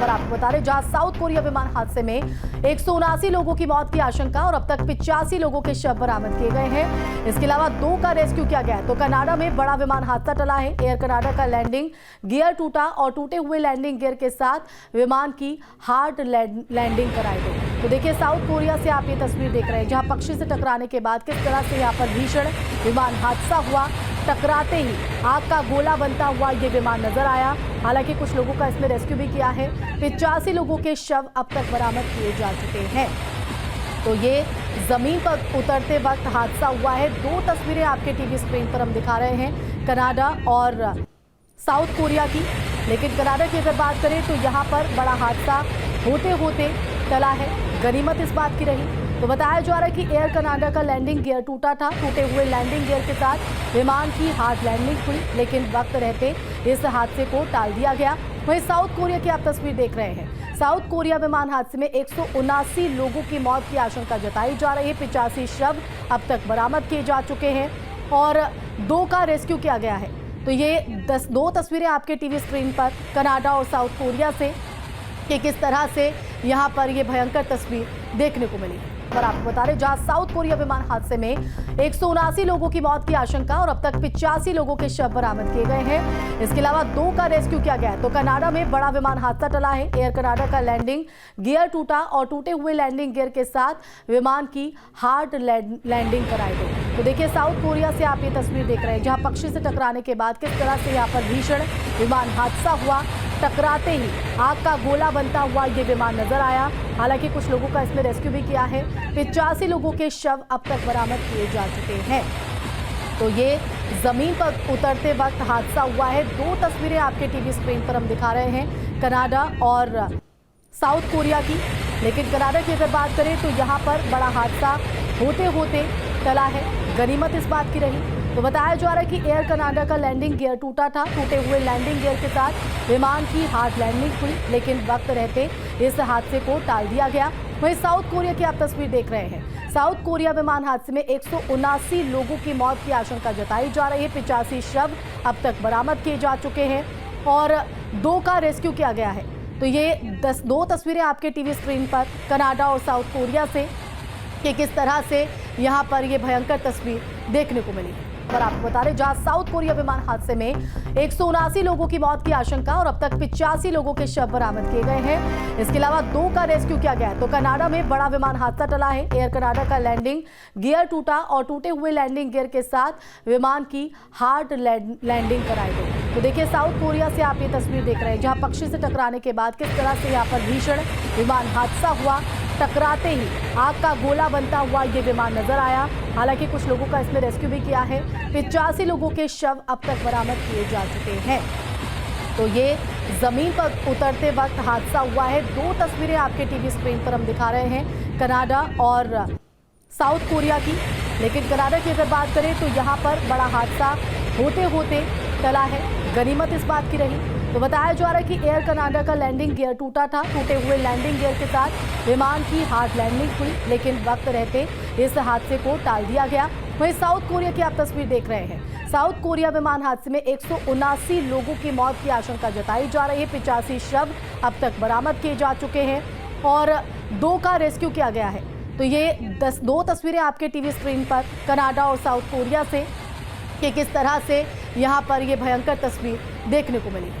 खबर आपको बता रहे, जहां साउथ कोरिया विमान हादसे में 179 लोगों की मौत की आशंका और अब तक 85 लोगों के शव बरामद किए गए हैं। इसके अलावा 2 का रेस्क्यू किया गया है। तो कनाडा में बड़ा विमान हादसा टला है। एयर कनाडा का लैंडिंग गियर टूटा और टूटे हुए लैंडिंग गियर के साथ विमान की हार्ड लैंडिंग कराई गई। तो देखिए, साउथ कोरिया से आप ये तस्वीर देख रहे हैं, जहां पक्षी से टकराने के बाद किस तरह से यहाँ पर भीषण विमान हादसा हुआ। टकराते ही आग का गोला बनता हुआ ये विमान नजर आया। हालांकि कुछ लोगों का इसमें रेस्क्यू भी किया है। 85 लोगों के शव अब तक बरामद किए जा चुके हैं। तो ये जमीन पर उतरते वक्त हादसा हुआ है। 2 तस्वीरें आपके टीवी स्क्रीन पर हम दिखा रहे हैं, कनाडा और साउथ कोरिया की। लेकिन कनाडा की अगर बात करें तो यहाँ पर बड़ा हादसा होते होते टला है। गनीमत इस बात की रही। तो बताया जा रहा है कि एयर कनाडा का लैंडिंग गियर टूटा था। टूटे हुए लैंडिंग गियर के साथ विमान की हार्ड लैंडिंग हुई, लेकिन वक्त रहते इस हादसे को टाल दिया गया। वहीं साउथ कोरिया की आप तस्वीर देख रहे हैं। साउथ कोरिया विमान हादसे में 179 लोगों की मौत की आशंका जताई जा रही है। 85 शव अब तक बरामद किए जा चुके हैं और 2 का रेस्क्यू किया गया है। तो ये 2 तस्वीरें आपके टीवी स्क्रीन पर कनाडा और साउथ कोरिया से कि किस तरह से यहाँ पर ये भयंकर तस्वीर देखने को मिली। पर आपको बता रहे, जहां साउथ कोरिया विमान हादसे में 179 लोगों की मौत की आशंका और अब तक 85 लोगों के शव बरामद किए गए हैं। इसके अलावा 2 का रेस्क्यू किया गया है। तो कनाडा में बड़ा विमान हादसा टला है। एयर कनाडा का लैंडिंग गियर टूटा और टूटे हुए लैंडिंग गियर के साथ विमान की हार्ड लैंडिंग कराई गई। तो देखिए, साउथ कोरिया से आप ये तस्वीर देख रहे हैं, जहां पक्षी से टकराने के बाद किस तरह से यहाँ पर भीषण विमान हादसा हुआ। टकराते ही आग का गोला बनता हुआ ये विमान नजर आया। हालांकि कुछ लोगों का इसमें रेस्क्यू भी किया है। 85 लोगों के शव अब तक बरामद किए जा चुके हैं। तो ये जमीन पर उतरते वक्त हादसा हुआ है। 2 तस्वीरें आपके टीवी स्क्रीन पर हम दिखा रहे हैं, कनाडा और साउथ कोरिया की। लेकिन कनाडा की अगर बात करें तो यहाँ पर बड़ा हादसा होते होते टला है। गनीमत इस बात की रही। तो बताया जा रहा है कि एयर कनाडा का लैंडिंग गियर टूटा था। टूटे हुए लैंडिंग गियर के साथ विमान की हार्ड लैंडिंग हुई, लेकिन वक्त रहते इस हादसे को टाल दिया गया। वहीं साउथ कोरिया की आप तस्वीर देख रहे हैं। साउथ कोरिया विमान हादसे में 179 लोगों की मौत की आशंका जताई जा रही है। 85 शव अब तक बरामद किए जा चुके हैं और 2 का रेस्क्यू किया गया है। तो ये 2 तस्वीरें आपके टीवी स्क्रीन पर कनाडा और साउथ कोरिया से कि किस तरह से यहाँ पर ये भयंकर तस्वीर देखने को मिली। पर आपको बता रहे, जहां साउथ कोरिया विमान हादसे में 179 लोगों की मौत की आशंका और अब तक 85 लोगों के शव बरामद किए गए हैं। इसके अलावा 2 का रेस्क्यू किया गया है। तो कनाडा में बड़ा विमान हादसा टला है। एयर कनाडा का लैंडिंग गियर टूटा और टूटे हुए लैंडिंग गियर के साथ विमान की हार्ड लैंडिंग कराई गई। तो देखिए, साउथ कोरिया से आप ये तस्वीर देख रहे हैं, जहां पक्षी से टकराने के बाद किस तरह से यहाँ पर भीषण विमान हादसा हुआ। टकराते ही आग का गोला बनता हुआ ये विमान नजर आया। हालांकि कुछ लोगों का इसमें रेस्क्यू भी किया है। 85 लोगों के शव अब तक बरामद किए जा चुके हैं। तो ये जमीन पर उतरते वक्त हादसा हुआ है। 2 तस्वीरें आपके टीवी स्क्रीन पर हम दिखा रहे हैं, कनाडा और साउथ कोरिया की। लेकिन कनाडा की अगर बात करें तो यहाँ पर बड़ा हादसा होते होते टला है। गनीमत इस बात की रही। तो बताया जा रहा है कि एयर कनाडा का लैंडिंग गियर टूटा था। टूटे हुए लैंडिंग गियर के साथ विमान की हार्ड लैंडिंग हुई, लेकिन वक्त रहते इस हादसे को टाल दिया गया। वहीं साउथ कोरिया की आप तस्वीर देख रहे हैं। साउथ कोरिया विमान हादसे में 179 लोगों की मौत की आशंका जताई जा रही है। 85 शव अब तक बरामद किए जा चुके हैं और 2 का रेस्क्यू किया गया है। तो ये 2 तस्वीरें आपके टीवी स्क्रीन पर कनाडा और साउथ कोरिया से कि किस तरह से यहाँ पर ये भयंकर तस्वीर देखने को मिली।